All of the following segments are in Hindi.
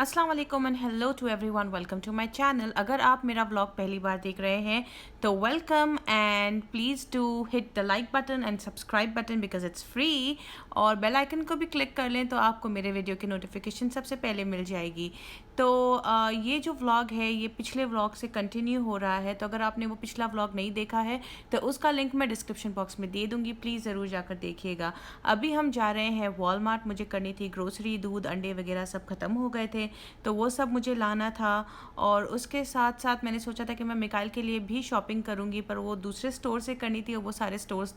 अस्सलाम वालेकुम and hello to everyone, welcome to my channel. अगर आप मेरा व्लॉग पहली बार देख रहे हैं तो welcome and please do hit the like button and subscribe button because it's free, और बेल आइकन को भी क्लिक कर लें तो आपको मेरे वीडियो की नोटिफिकेशन सबसे पहले मिल जाएगी। तो ये जो व्लॉग है ये पिछले व्लॉग से कंटिन्यू हो रहा है, तो अगर आपने वो पिछला व्लॉग नहीं देखा है तो उसका लिंक मैं डिस्क्रिप्शन बॉक्स में दे दूँगी, प्लीज़ ज़रूर जाकर देखिएगा। अभी हम जा रहे हैं वॉलमार्ट, मुझे करनी थी ग्रोसरी, दूध अंडे वगैरह सब ख़त्म हो गए थे तो वो सब मुझे लाना था। और उसके साथ साथ मैंने सोचा था कि मैं मिकाइल के लिए भी शॉपिंग करूँगी, पर वो दूसरे स्टोर से करनी थी और वो सारे स्टोर्स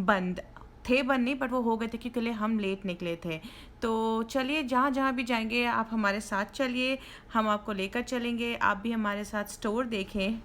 बंद नहीं, बट वो हो गए थे क्योंकि हम लेट निकले थे। तो चलिए, जहाँ जहाँ भी जाएंगे आप हमारे साथ चलिए, हम आपको लेकर चलेंगे, आप भी हमारे साथ स्टोर देखें।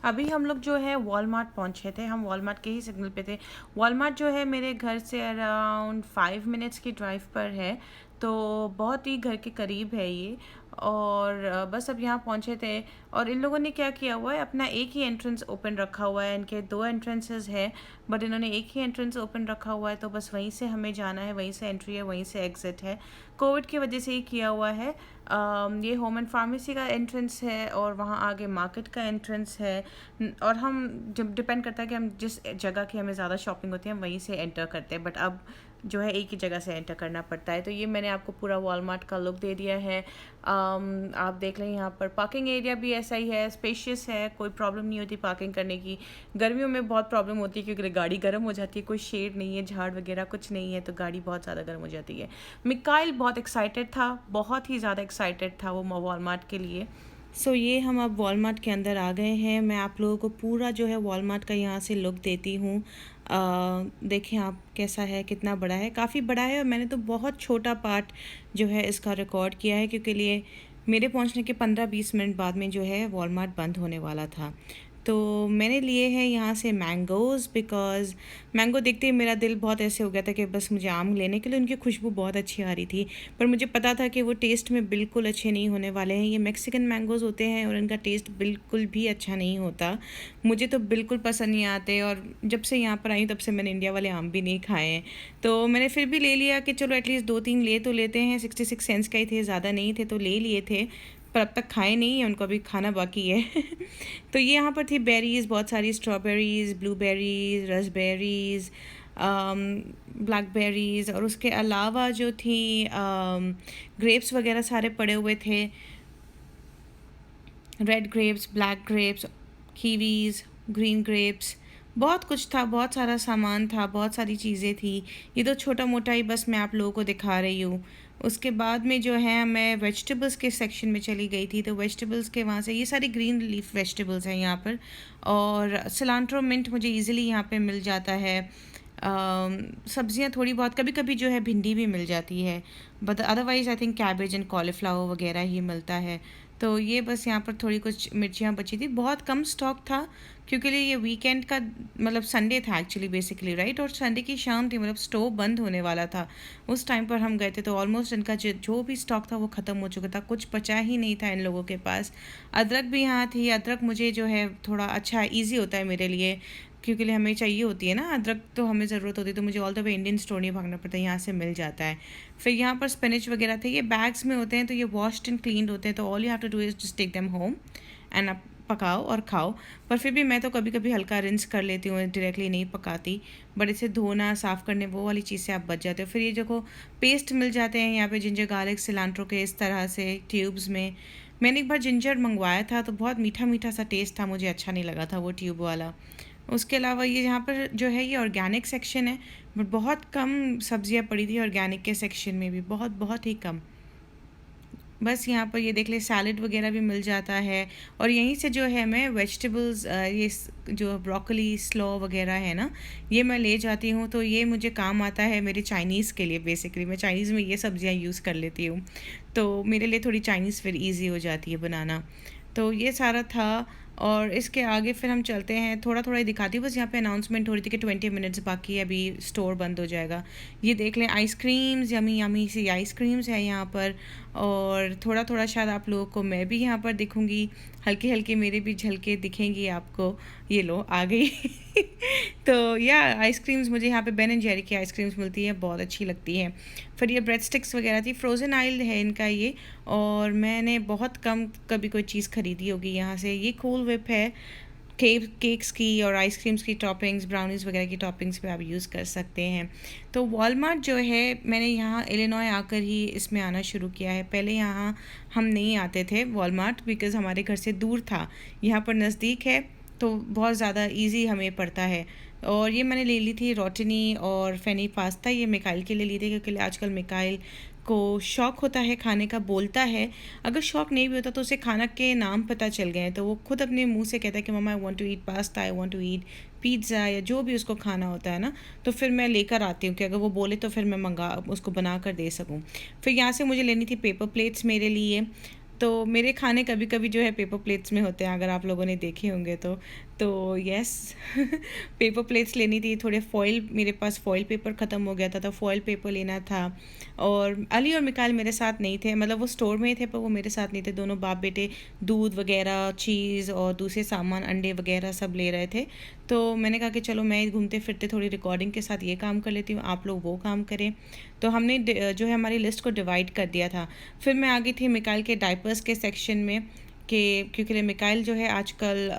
अभी हम लोग जो है वॉलमार्ट पहुँचे थे, हम वॉलमार्ट के ही सिग्नल पे थे। वॉलमार्ट जो है मेरे घर से अराउंड 5 मिनट्स की ड्राइव पर है, तो बहुत ही घर के करीब है ये। और बस अब यहाँ पहुँचे थे और इन लोगों ने क्या किया हुआ है, अपना एक ही एंट्रेंस ओपन रखा हुआ है। इनके 2 एंट्रेंसेस है बट इन्होंने एक ही एंट्रेंस ओपन रखा हुआ है, तो बस वहीं से हमें जाना है, वहीं से एंट्री है, वहीं से एग्ज़िट है। कोविड की वजह से ही किया हुआ है। ये होम एंड फार्मेसी का एंट्रेंस है और वहाँ आगे मार्केट का एंट्रेंस है। और हम जब डिपेंड करता है कि हम जिस जगह की हमें ज़्यादा शॉपिंग होती है हम वहीं से एंटर करते हैं, बट अब जो है एक ही जगह से एंटर करना पड़ता है। तो ये मैंने आपको पूरा वॉलमार्ट का लुक दे दिया है। आप देख लें, यहाँ पर पार्किंग एरिया भी ऐसा ही है, स्पेशियस है, कोई प्रॉब्लम नहीं होती पार्किंग करने की। गर्मियों में बहुत प्रॉब्लम होती है क्योंकि गाड़ी गर्म हो जाती है, कोई शेड नहीं है, झाड़ वगैरह कुछ नहीं है, तो गाड़ी बहुत ज़्यादा गर्म हो जाती है। मिकाइल बहुत एक्साइटेड था, बहुत ही ज़्यादा एक्साइटेड था वो वॉलमार्ट के लिए। ये हम अब वॉलमार्ट के अंदर आ गए हैं। मैं आप लोगों को पूरा जो है वॉलमार्ट का यहाँ से लुक देती हूँ। देखें आप कैसा है, कितना बड़ा है, काफ़ी बड़ा है। और मैंने तो बहुत छोटा पार्ट जो है इसका रिकॉर्ड किया है क्योंकि लिए मेरे पहुँचने के 15-20 मिनट बाद में जो है वॉलमार्ट बंद होने वाला था। तो मैंने लिए हैं यहाँ से मैंगोज़, बिकॉज़ मैंगो देखते ही मेरा दिल बहुत ऐसे हो गया था कि बस मुझे आम लेने के लिए। उनकी खुशबू बहुत अच्छी आ रही थी, पर मुझे पता था कि वो टेस्ट में बिल्कुल अच्छे नहीं होने वाले हैं। ये मैक्सिकन मैंगोज़ होते हैं और इनका टेस्ट बिल्कुल भी अच्छा नहीं होता, मुझे तो बिल्कुल पसंद नहीं आते। और जब से यहाँ पर आई तब से मैंने इंडिया वाले आम भी नहीं खाए हैं, तो मैंने फिर भी ले लिया कि चलो एटलीस्ट 2-3 ले तो लेते हैं। 66 सेंट्स का ही थे, ज़्यादा नहीं थे, तो ले लिए थे, पर अब तक खाए नहीं है, उनको अभी खाना बाकी है। तो ये यहाँ पर थी बेरीज़, बहुत सारी स्ट्रॉबेरीज़, ब्लूबेरीज़, रसबेरीज़, ब्लैकबेरीज़, और उसके अलावा जो थी ग्रेप्स वगैरह सारे पड़े हुए थे, red grapes, black grapes, Kiwis, green grapes, बहुत कुछ था, बहुत सारा सामान था, बहुत सारी चीज़ें थी। ये तो छोटा मोटा ही बस मैं आप लोगों को दिखा रही हूँ। उसके बाद में जो है मैं वेजिटेबल्स के सेक्शन में चली गई थी, तो वेजिटेबल्स के वहाँ से ये सारी ग्रीन लीफ वेजिटेबल्स हैं यहाँ पर। और सिलांट्रो मिंट मुझे ईज़िली यहाँ पे मिल जाता है। सब्जियाँ थोड़ी बहुत, कभी कभी जो है भिंडी भी मिल जाती है, but otherwise I think cabbage and cauliflower वगैरह ही मिलता है। तो ये बस यहाँ पर थोड़ी कुछ मिर्चियाँ बची थी, बहुत कम स्टॉक था क्योंकि ये वीकेंड का मतलब संडे था एक्चुअली बेसिकली, राइट, और संडे की शाम थी, मतलब स्टोर बंद होने वाला था उस टाइम पर हम गए थे। तो ऑलमोस्ट इनका जो भी स्टॉक था वो ख़त्म हो चुका था, कुछ बचा ही नहीं था इन लोगों के पास। अदरक भी यहाँ थी, अदरक मुझे जो है थोड़ा अच्छा ईजी होता है मेरे लिए क्योंकि हमें चाहिए होती है ना अदरक, तो हमें ज़रूरत होती है, तो मुझे all the way Indian store नहीं भागना पड़ता, यहाँ से मिल जाता है। फिर यहाँ पर स्पिनच वगैरह थे, ये बैग्स में होते हैं, तो ये वॉश्ड एंड क्लीनड होते हैं, तो all you have to do is just take them home and आप पकाओ और खाओ। पर फिर भी मैं तो कभी कभी हल्का रिंस कर लेती हूँ, डायरेक्टली नहीं पकाती, बट इसे धोना साफ़ करने वो वाली चीज़ से आप बच जाते हो। फिर ये देखो पेस्ट मिल जाते हैं यहाँ पे, जिंजर गार्लिक सिलांट्रो के, इस तरह से ट्यूब्स में। मैंने एक बार जिंजर मंगवाया था तो बहुत मीठा मीठा सा टेस्ट था, मुझे अच्छा नहीं लगा था वो ट्यूब वाला। उसके अलावा ये यहाँ पर जो है ये ऑर्गेनिक सेक्शन है, बट बहुत कम सब्जियाँ पड़ी थी ऑर्गेनिक के सेक्शन में भी, बहुत बहुत ही कम। बस यहाँ पर ये देख ले सैलड वगैरह भी मिल जाता है। और यहीं से जो है मैं वेजिटेबल्स, ये जो ब्रोकली स्लो वगैरह है ना, ये मैं ले जाती हूँ, तो ये मुझे काम आता है मेरे चाइनीज़ के लिए। बेसिकली मैं चाइनीज़ में ये सब्जियाँ यूज़ कर लेती हूँ, तो मेरे लिए थोड़ी चाइनीज़ फिर ईजी हो जाती है बनाना। तो ये सारा था। और इसके आगे फिर हम चलते हैं, थोड़ा थोड़ा ही दिखाती हूँ, बस यहाँ पे अनाउंसमेंट हो रही थी कि 20 मिनट्स बाकी है, अभी स्टोर बंद हो जाएगा। ये देख लें आइसक्रीम्स, यमी यमी सी आइसक्रीम्स है यहाँ पर। और थोड़ा थोड़ा शायद आप लोगों को मैं भी यहाँ पर दिखूँगी, हल्के हल्के मेरे भी झलके दिखेंगी आपको। ये लो आ गई। तो या आइसक्रीम्स मुझे यहाँ पे बेन एंड जेरी की आइसक्रीम्स मिलती है, बहुत अच्छी लगती है। फिर ये ब्रेड स्टिक्स वगैरह थी, फ्रोज़न आइल है इनका ये, और मैंने बहुत कम कभी कोई चीज़ ख़रीदी होगी यहाँ से। ये कूल विप है, केक्स की और आइसक्रीम्स की टॉपिंग्स, ब्राउनीज़ वगैरह की टॉपिंग्स पे आप यूज़ कर सकते हैं। तो वॉलमार्ट जो है, मैंने यहाँ इलिनॉय आकर ही इसमें आना शुरू किया है। पहले यहाँ हम नहीं आते थे वॉलमार्ट, बिकॉज़ हमारे घर से दूर था। यहाँ पर नज़दीक है तो बहुत ज़्यादा इजी हमें पड़ता है। और ये मैंने ले ली थी रोटनी और फेनी पास्ता, ये मिकाइल के लिए ली थी, क्योंकि आजकल मिकाइल को शौक़ होता है खाने का, बोलता है। अगर शौक़ नहीं भी होता तो उसे खाना के नाम पता चल गए हैं, तो वो खुद अपने मुंह से कहता है कि mumma I want to eat pasta, I want to eat pizza, या जो भी उसको खाना होता है ना, तो फिर मैं लेकर आती हूँ कि अगर वो बोले तो फिर मैं उसको बना कर दे सकूँ। फिर यहाँ से मुझे लेनी थी पेपर प्लेट्स मेरे लिए। तो मेरे खाने कभी कभी जो है पेपर प्लेट्स में होते हैं, अगर आप लोगों ने देखे होंगे तो यस। पेपर प्लेट्स लेनी थी, थोड़े फॉइल, मेरे पास फॉइल पेपर ख़त्म हो गया था तो फॉइल पेपर लेना था। और अली और मिकाइल मेरे साथ नहीं थे, मतलब वो स्टोर में थे पर वो मेरे साथ नहीं थे। दोनों बाप बेटे दूध वगैरह, चीज़ और दूसरे सामान, अंडे वगैरह सब ले रहे थे। तो मैंने कहा कि चलो मैं घूमते फिरते थोड़ी रिकॉर्डिंग के साथ ये काम कर लेती हूँ, आप लोग वो काम करें। तो हमने जो है हमारी लिस्ट को डिवाइड कर दिया था। फिर मैं आ गई थी मिकाइल के डायपर्स के सेक्शन में, क्योंकि मिकाइल जो है आजकल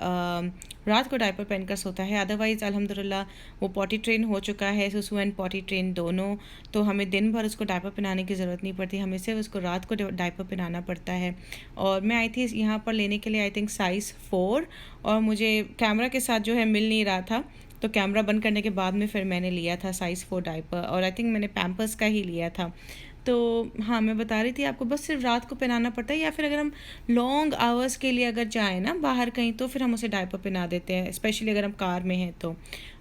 रात को डायपर पहनकर सोता है। अदरवाइज़ अल्हम्दुलिल्लाह वो पॉटी ट्रेन हो चुका है, सुसु एंड पॉटी ट्रेन दोनों। तो हमें दिन भर उसको डायपर पहनाने की ज़रूरत नहीं पड़ती, हमें सिर्फ उसको रात को डायपर पहनाना पड़ता है। और मैं आई थी यहाँ पर लेने के लिए, आई थिंक साइज़ 4, और मुझे कैमरा के साथ जो है मिल नहीं रहा था, तो कैमरा बंद करने के बाद में फिर मैंने लिया था साइज़ 4 डायपर, और आई थिंक मैंने पैम्पर्स का ही लिया था। तो हाँ, मैं बता रही थी आपको, बस सिर्फ रात को पहनाना पड़ता है, या फिर अगर हम लॉन्ग आवर्स के लिए अगर जाएँ ना बाहर कहीं, तो फिर हम उसे डायपर पहना देते हैं, स्पेशली अगर हम कार में हैं तो।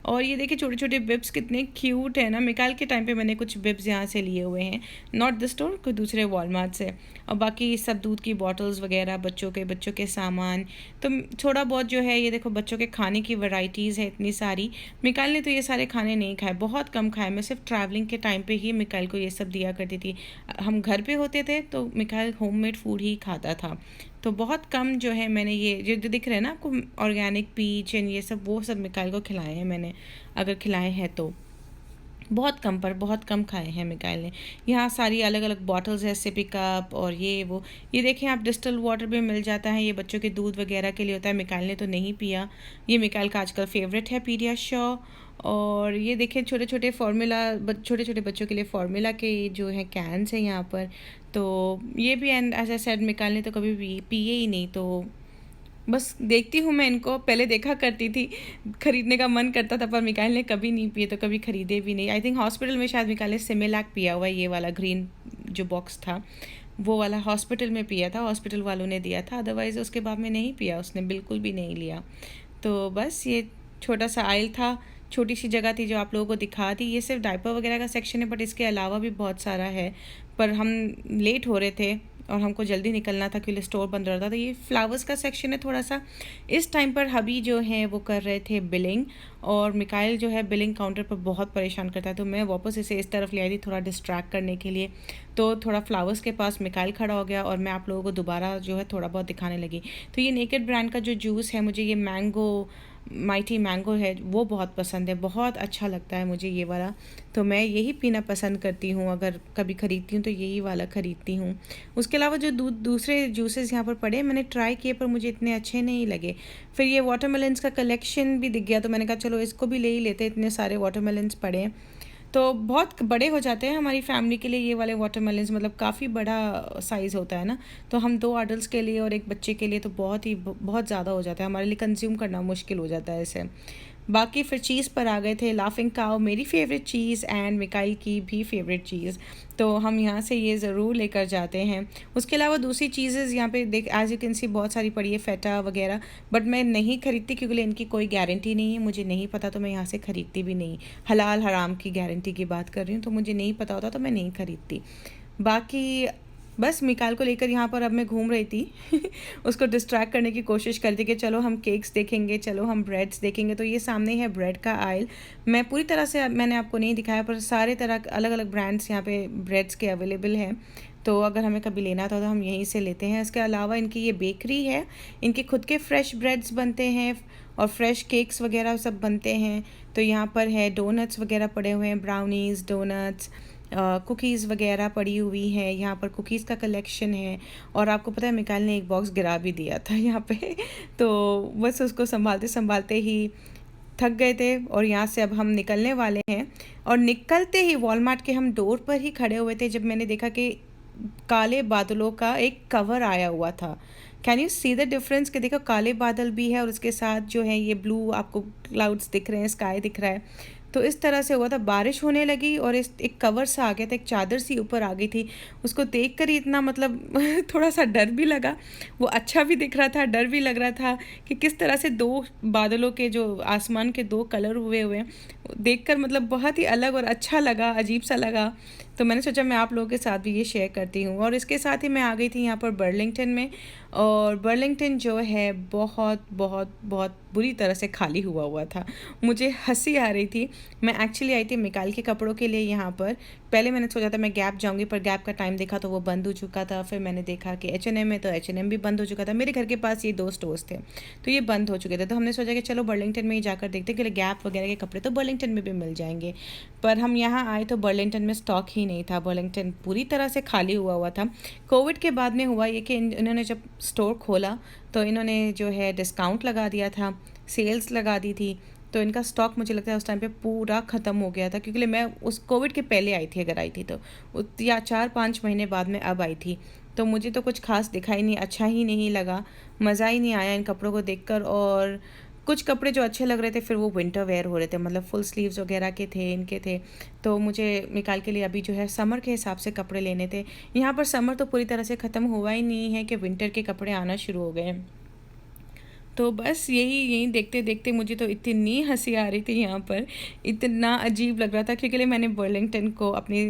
और ये देखिए छोटे छोटे बिब्स कितने क्यूट है ना। मिकाइल के टाइम पे मैंने कुछ बिब्स यहाँ से लिए हुए हैं, नॉट द स्टोर, कोई दूसरे वॉलमार्ट से। और बाकी सब दूध की बॉटल्स वगैरह, बच्चों के सामान, तो थोड़ा बहुत जो है, ये देखो बच्चों के खाने की वैरायटीज़ है इतनी सारी। मिकाइल ने तो ये सारे खाने नहीं खाए, बहुत कम खाए। मैं सिर्फ ट्रैवलिंग के टाइम पे ही मिकाइल को ये सब दिया करती थी। हम घर पे होते थे तो मिकाइल होममेड फूड ही खाता था। तो बहुत कम जो है मैंने ये जो दिख रहे हैं ना आपको, ऑर्गेनिक पीच एंड ये सब, वो सब मिकाइल को खिलाए हैं मैंने, अगर खिलाए हैं तो बहुत कम, पर बहुत कम खाए हैं मिकाइल ने। यहाँ सारी अलग अलग बॉटल्स है, सिपी कप और ये वो। ये देखें आप, डिस्टिल वाटर भी मिल जाता है, ये बच्चों के दूध वगैरह के लिए होता है। मिकाइल ने तो नहीं पिया, ये मिकाइल का आजकल फेवरेट है पीडियाश्योर। और ये देखें छोटे छोटे फार्मूला, छोटे छोटे बच्चों के लिए फार्मूला के जो है कैंस हैं यहाँ पर। तो ये भी, एंड एज आई सेड, मिकाइल ने तो कभी पिए ही नहीं, तो बस देखती हूँ मैं इनको। पहले देखा करती थी, ख़रीदने का मन करता था, पर मिकाइल ने कभी नहीं पिए, तो कभी ख़रीदे भी नहीं। आई थिंक हॉस्पिटल में शायद मिकाइल ने सिमिलैक पिया हुआ है, ये वाला ग्रीन जो बॉक्स था वो वाला हॉस्पिटल में पिया था, हॉस्पिटल वालों ने दिया था। अदरवाइज़ उसके बाद में नहीं पिया उसने, बिल्कुल भी नहीं लिया। तो बस ये छोटा सा आइल था, छोटी सी जगह थी जो आप लोगों को दिखा दी। ये सिर्फ डायपर वगैरह का सेक्शन है, बट इसके अलावा भी बहुत सारा है। पर हम लेट हो रहे थे और हमको जल्दी निकलना था क्योंकि स्टोर बंद रहा था। तो ये फ्लावर्स का सेक्शन है थोड़ा सा। इस टाइम पर हबी जो है वो कर रहे थे बिलिंग, और मिकाइल जो है बिलिंग काउंटर पर बहुत परेशान करता है, तो मैं वापस इसे इस तरफ ले आई थी थोड़ा डिस्ट्रैक्ट करने के लिए। तो थोड़ा फ्लावर्स के पास मिकाइल खड़ा हो गया और मैं आप लोगों को दोबारा जो है थोड़ा बहुत दिखाने लगी। तो ये नेकेड ब्रांड का जो जूस है, मुझे ये मैंगो माइटी मैंगो है, वो बहुत पसंद है, बहुत अच्छा लगता है मुझे ये वाला। तो मैं यही पीना पसंद करती हूँ, अगर कभी ख़रीदती हूँ तो यही वाला ख़रीदती हूँ। उसके अलावा जो दूसरे जूसेस यहाँ पर पड़े मैंने ट्राई किए, पर मुझे इतने अच्छे नहीं लगे। फिर ये वाटरमेलन्स का कलेक्शन भी दिख गया, तो मैंने कहा चलो इसको भी ले ही लेते, इतने सारे वाटरमेलन्स पड़े हैं। तो बहुत बड़े हो जाते हैं हमारी फैमिली के लिए ये वाले वाटरमेलन्स, मतलब काफ़ी बड़ा साइज़ होता है ना। तो हम 2 अडल्ट्स के लिए और एक बच्चे के लिए तो बहुत ज़्यादा हो जाता है, हमारे लिए कंज्यूम करना मुश्किल हो जाता है इसे। बाकी फिर चीज़ पर आ गए थे। लाफिंग काऊ मेरी फेवरेट चीज़ एंड मिकाइल की भी फेवरेट चीज़, तो हम यहाँ से ये ज़रूर लेकर जाते हैं। उसके अलावा दूसरी चीज़ें यहाँ पे देख, एज यू कैन सी, बहुत सारी पड़ी है, फेटा वगैरह, बट मैं नहीं ख़रीदती क्योंकि इनकी कोई गारंटी नहीं है, मुझे नहीं पता, तो मैं यहाँ से ख़रीदती भी नहीं। हलाल हराम की गारंटी की बात कर रही हूँ, तो मुझे नहीं पता होता तो मैं नहीं ख़रीदती। बाकी बस मिकाल को लेकर यहाँ पर अब मैं घूम रही थी उसको डिस्ट्रैक्ट करने की कोशिश कर थी कि चलो हम केक्स देखेंगे, चलो हम ब्रेड्स देखेंगे। तो ये सामने है ब्रेड का आयल। मैं पूरी तरह से मैंने आपको नहीं दिखाया, पर सारे तरह अलग अलग ब्रांड्स यहाँ पे ब्रेड्स के अवेलेबल हैं। तो अगर हमें कभी लेना था तो हम यहीं से लेते हैं। इसके अलावा इनकी ये बेकरी है, इनके खुद के फ्रेश ब्रेड्स बनते हैं और फ्रेश केक्स वगैरह सब बनते हैं। तो यहाँ पर है डोनट्स वगैरह पड़े हुए हैं, ब्राउनीज़, डोनट्स, कुकीज़ वगैरह पड़ी हुई हैं। यहाँ पर कुकीज़ का कलेक्शन है। और आपको पता है मिकाल ने एक बॉक्स गिरा भी दिया था यहाँ पे तो बस उसको संभालते संभालते ही थक गए थे और यहाँ से अब हम निकलने वाले हैं। और निकलते ही वॉलमार्ट के हम डोर पर ही खड़े हुए थे जब मैंने देखा कि काले बादलों का एक कवर आया हुआ था। Can you see the difference कि देखो काले बादल भी है और उसके साथ जो है ये ब्लू आपको क्लाउड्स दिख रहे हैं, स्काई दिख रहा है। तो इस तरह से हुआ था, बारिश होने लगी और इस एक कवर सा आ गया था, एक चादर सी ऊपर आ गई थी। उसको देख कर ही इतना मतलब थोड़ा सा डर भी लगा। वो अच्छा भी दिख रहा था, डर भी लग रहा था कि किस तरह से दो बादलों के जो आसमान के दो कलर हुए हुए हैं, देखकर मतलब बहुत ही अलग और अच्छा लगा, अजीब सा लगा। तो मैंने सोचा मैं आप लोगों के साथ भी ये शेयर करती हूँ। और इसके साथ ही मैं आ गई थी यहाँ पर बर्लिंगटन में। और बर्लिंगटन जो है बहुत बहुत बहुत बुरी तरह से खाली हुआ था। मुझे हंसी आ रही थी। मैं एक्चुअली आई थी मिकाल के कपड़ों के लिए यहाँ पर। पहले मैंने सोचा था मैं गैप जाऊँगी, पर गैप का टाइम देखा तो वो बंद हो चुका था। फिर मैंने देखा कि H&M में, तो H&M भी बंद हो चुका था। मेरे घर के पास ये 2 स्टोर्स थे तो ये बंद हो चुके थे। तो हमने सोचा कि चलो बर्लिंगटन में ही जाकर देखते हैं कि गैप वगैरह के कपड़े तो बर्लिंगटन में भी मिल जाएंगे। पर हम यहाँ आए तो बर्लिंगटन में स्टॉक ही नहीं था। बर्लिंगटन पूरी तरह से खाली हुआ था। कोविड के बाद में हुआ ये कि इन्होंने जब स्टोर खोला तो इन्होंने जो है डिस्काउंट लगा दिया था, सेल्स लगा दी थी। तो इनका स्टॉक मुझे लगता है उस टाइम पे पूरा ख़त्म हो गया था, क्योंकि मैं उस कोविड के पहले आई थी, अगर आई थी तो या 4-5 महीने बाद में अब आई थी। तो मुझे तो कुछ खास दिखाई नहीं, अच्छा ही नहीं लगा, मज़ा ही नहीं आया इन कपड़ों को देखकर। और कुछ कपड़े जो अच्छे लग रहे थे फिर वो विंटर वेयर हो रहे थे, मतलब फुल स्लीव्स वगैरह के थे, इनके थे। तो मुझे निकाल के लिए अभी जो है समर के हिसाब से कपड़े लेने थे। यहाँ पर समर तो पूरी तरह से ख़त्म हुआ ही नहीं है कि विंटर के कपड़े आना शुरू हो गए। तो बस यही देखते देखते मुझे तो इतनी हंसी आ रही थी यहाँ पर, इतना अजीब लग रहा था, क्योंकि मैंने बर्लिंगटन को अपनी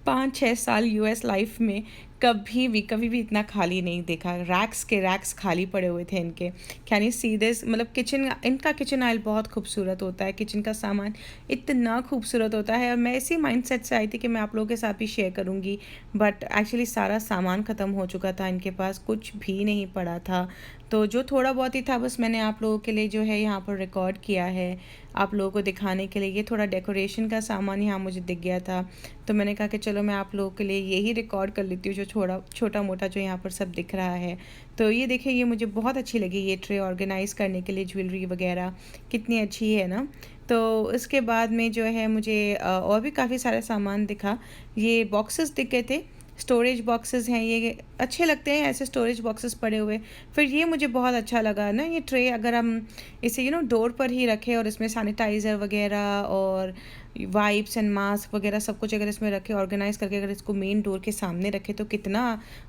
5-6 साल US लाइफ में कभी भी इतना खाली नहीं देखा। रैक्स के रैक्स खाली पड़े हुए थे इनके। कैन यू सी दिस, मतलब इनका किचन आइल बहुत खूबसूरत होता है, किचन का सामान इतना खूबसूरत होता है। और मैं इसी माइंडसेट से आई थी कि मैं आप लोगों के साथ भी शेयर करूँगी, बट एक्चुअली सारा सामान ख़त्म हो चुका था, इनके पास कुछ भी नहीं पड़ा था। तो जो थोड़ा बहुत ही था बस मैंने आप लोगों के लिए जो है यहाँ पर रिकॉर्ड किया है, आप लोगों को दिखाने के लिए। ये थोड़ा डेकोरेशन का सामान यहाँ मुझे दिख गया था, तो मैंने कहा कि चलो मैं आप लोगों के लिए यही रिकॉर्ड कर लेती हूँ, जो छोटा मोटा जो यहाँ पर सब दिख रहा है। तो ये देखिए, ये मुझे बहुत अच्छी लगी, ये ट्रे ऑर्गेनाइज़ करने के लिए, ज्वेलरी वगैरह कितनी अच्छी है ना। तो इसके बाद में जो है मुझे और भी काफ़ी सारा सामान दिखा। ये बॉक्सेस दिख गए थे, स्टोरेज बॉक्सेस हैं, ये अच्छे लगते हैं ऐसे स्टोरेज बॉक्सेस पड़े हुए। फिर ये मुझे बहुत अच्छा लगा ना, ये ट्रे अगर हम इसे डोर पर ही रखें और इसमें सैनिटाइज़र वगैरह और वाइप्स एंड मास्क वगैरह सब कुछ अगर इसमें रखे, ऑर्गेनाइज़ करके अगर इसको मेन डोर के सामने रखे तो कितना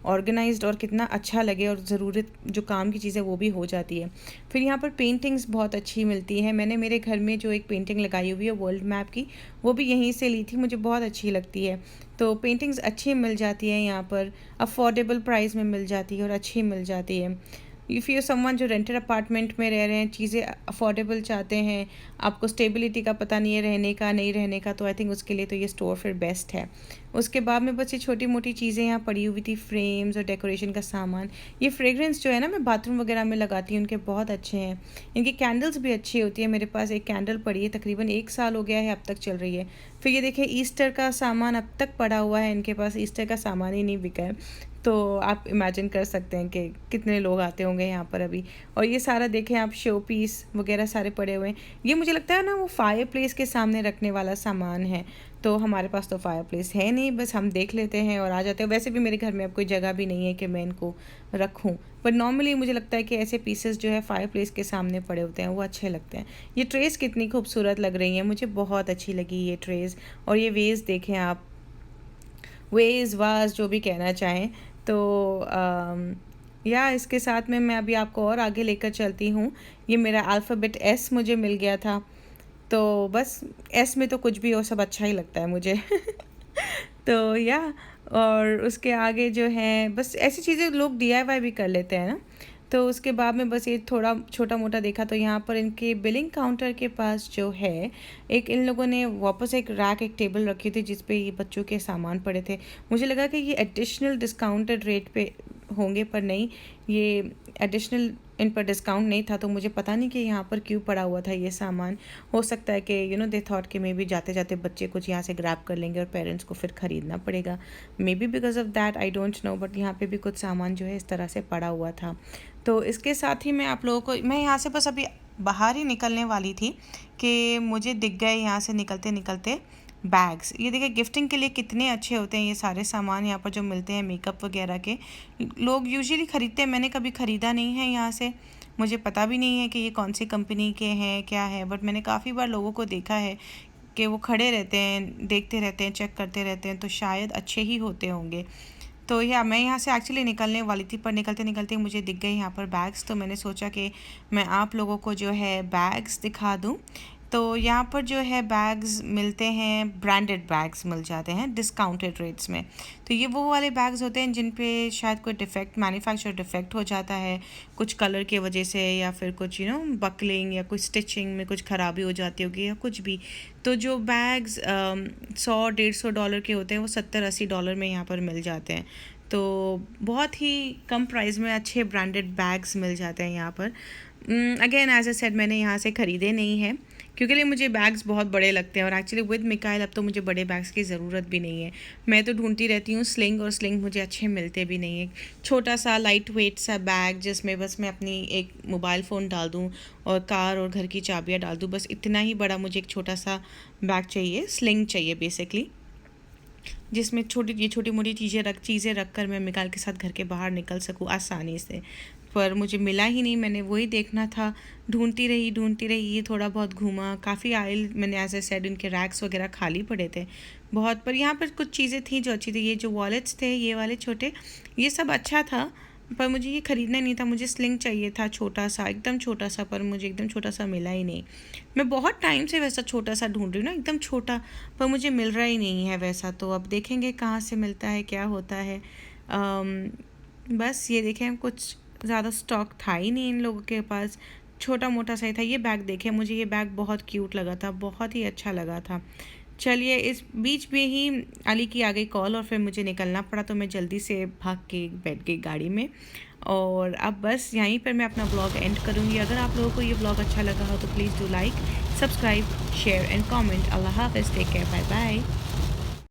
ऑर्गेनाइज्ड और कितना अच्छा लगे, और ज़रूरत जो काम की चीज़ है वो भी हो जाती है। फिर यहाँ पर पेंटिंग्स बहुत अच्छी मिलती हैं। मैंने मेरे घर में जो एक पेंटिंग लगाई हुई है वर्ल्ड मैप की, वो भी यहीं से ली थी, मुझे बहुत अच्छी लगती है। तो पेंटिंग्स अच्छी मिल जाती है यहाँ पर, अफोर्डेबल प्राइस में मिल जाती है और अच्छी मिल जाती है। इफ़ यू समवन जो रेंटेड अपार्टमेंट में रह रहे हैं, चीज़ें अफोर्डेबल चाहते हैं, आपको स्टेबिलिटी का पता नहीं है रहने का नहीं रहने का, तो आई थिंक उसके लिए तो ये स्टोर फिर बेस्ट है। उसके बाद में बस ये छोटी मोटी चीज़ें यहाँ पड़ी हुई थी, फ्रेम्स और डेकोरेशन का सामान। ये फ्रेग्रेंस जो है ना मैं बाथरूम वगैरह में लगाती हूँ, उनके बहुत अच्छे हैं। इनकी कैंडल्स भी अच्छी होती है। मेरे पास एक कैंडल पड़ी है, तकरीबन 1 साल हो गया है, अब तक चल रही है। फिर ये देखिए ईस्टर का सामान अब तक पड़ा हुआ है, इनके पास ईस्टर का सामान ही नहीं बिका है। तो आप इमेजिन कर सकते हैं कि कितने लोग आते होंगे यहाँ पर अभी। और ये सारा देखें आप, शो पीस वगैरह सारे पड़े हुए हैं। ये मुझे लगता है ना वो फायर प्लेस के सामने रखने वाला सामान है। तो हमारे पास तो फायर प्लेस है नहीं, बस हम देख लेते हैं और आ जाते हैं। वैसे भी मेरे घर में अब कोई जगह भी नहीं है कि मैं इनको रखूँ, पर नॉर्मली मुझे लगता है कि ऐसे पीसेस जो है फायर प्लेस के सामने पड़े होते हैं, वो अच्छे लगते हैं। ये ट्रेस कितनी खूबसूरत लग रही हैं, मुझे बहुत अच्छी लगी ये ट्रेस। और ये वेज देखें आप, वेज वाज जो भी कहना चाहें। तो या इसके साथ में मैं अभी आपको और आगे लेकर चलती हूँ। ये मेरा अल्फ़ाबेट S मुझे मिल गया था, तो बस S में तो कुछ भी हो सब अच्छा ही लगता है मुझे तो या और उसके आगे जो है बस ऐसी चीज़ें लोग DIY भी कर लेते हैं ना। तो उसके बाद में बस ये थोड़ा छोटा मोटा देखा तो यहाँ पर इनके बिलिंग काउंटर के पास जो है एक इन लोगों ने वापस एक रैक एक टेबल रखी थी जिस पे ये बच्चों के सामान पड़े थे। मुझे लगा कि ये एडिशनल डिस्काउंटेड रेट पे होंगे, पर नहीं, ये एडिशनल इन पर डिस्काउंट नहीं था। तो मुझे पता नहीं कि यहाँ पर क्यों पड़ा हुआ था ये सामान। हो सकता है कि दे थॉट कि मे बी जाते जाते बच्चे कुछ यहाँ से ग्रैब कर लेंगे और पेरेंट्स को फिर ख़रीदना पड़ेगा। May be because of that, I don't know, but यहाँ पे भी कुछ सामान जो है इस तरह से पड़ा हुआ था। तो इसके साथ ही मैं आप लोगों को, मैं यहाँ से बस अभी बाहर ही निकलने वाली थी कि मुझे दिख गए यहाँ से निकलते निकलते बैग्स। ये देखिए गिफ्टिंग के लिए कितने अच्छे होते हैं ये सारे सामान यहाँ पर जो मिलते हैं मेकअप वगैरह के। लोग यूजुअली ख़रीदते हैं, मैंने कभी ख़रीदा नहीं है यहाँ से, मुझे पता भी नहीं है कि ये कौन सी कंपनी के हैं क्या है, बट मैंने काफ़ी बार लोगों को देखा है कि वो खड़े रहते हैं, देखते रहते हैं, चेक करते रहते हैं, तो शायद अच्छे ही होते होंगे। तो या मैं यहाँ से एक्चुअली निकलने वाली थी, पर निकलते निकलते मुझे दिख गए यहाँ पर बैग्स। तो मैंने सोचा कि मैं आप लोगों को जो है बैग्स दिखा दूँ। तो यहाँ पर जो है बैग्स मिलते हैं, ब्रांडेड बैग्स मिल जाते हैं डिस्काउंटेड रेट्स में। तो ये वो वाले बैग्स होते हैं जिन पे शायद कोई डिफेक्ट, मैन्युफैक्चर डिफेक्ट हो जाता है कुछ कलर के वजह से, या फिर कुछ बकलिंग या कुछ स्टिचिंग में कुछ ख़राबी हो जाती होगी या कुछ भी। तो जो बैग्स 100-150 डॉलर के होते हैं वो 70-80 डॉलर में यहाँ पर मिल जाते हैं। तो बहुत ही कम प्राइस में अच्छे ब्रांडेड बैग्स मिल जाते हैं यहाँ पर। अगेन एज ए सेड, मैंने यहाँ से ख़रीदे नहीं है क्योंकि मुझे बैग्स बहुत बड़े लगते हैं, और एक्चुअली विद मिकाइल अब तो मुझे बड़े बैग्स की ज़रूरत भी नहीं है। मैं तो ढूंढती रहती हूँ स्लिंग, और स्लिंग मुझे अच्छे मिलते भी नहीं है। छोटा सा लाइट वेट सा बैग जिसमें बस मैं अपनी एक मोबाइल फ़ोन डाल दूँ और कार और घर की चाबियाँ डाल दूँ, बस इतना ही बड़ा मुझे एक छोटा सा बैग चाहिए, स्लिंग चाहिए बेसिकली, जिसमें छोटी मोटी चीज़ें रख कर मैं मिकाइल के साथ घर के बाहर निकल सकूँ आसानी से। पर मुझे मिला ही नहीं, मैंने वही देखना था, ढूंढती रही, ये थोड़ा बहुत घूमा, काफ़ी आयल, मैंने एज ए सेड इनके रैक्स वगैरह खाली पड़े थे बहुत, पर यहाँ पर कुछ चीज़ें थी जो अच्छी थी। ये जो वॉलेट्स थे ये वाले छोटे, ये सब अच्छा था, पर मुझे ये ख़रीदना नहीं था। मुझे स्लिंग चाहिए था छोटा सा, एकदम छोटा सा, पर मुझे एकदम छोटा सा मिला ही नहीं। मैं बहुत टाइम से वैसा छोटा सा ढूंढ रही हूँ ना, एकदम छोटा, पर मुझे मिल रहा ही नहीं है वैसा। तो अब देखेंगे कहाँ से मिलता है, क्या होता है। बस ये देखें, कुछ ज़्यादा स्टॉक था ही नहीं इन लोगों के पास, छोटा मोटा सा ही था। ये बैग देखें, मुझे ये बैग बहुत क्यूट लगा था, बहुत ही अच्छा लगा था। चलिए, इस बीच में ही अली की आ गई कॉल और फिर मुझे निकलना पड़ा, तो मैं जल्दी से भाग के बैठ गई गाड़ी में। और अब बस यहीं पर मैं अपना ब्लॉग एंड करूँगी। अगर आप लोगों को ये ब्लॉग अच्छा लगा हो तो please do like, subscribe, share and comment. अल्लाह हाफ़िज़, टेक केयर, बाय बाय।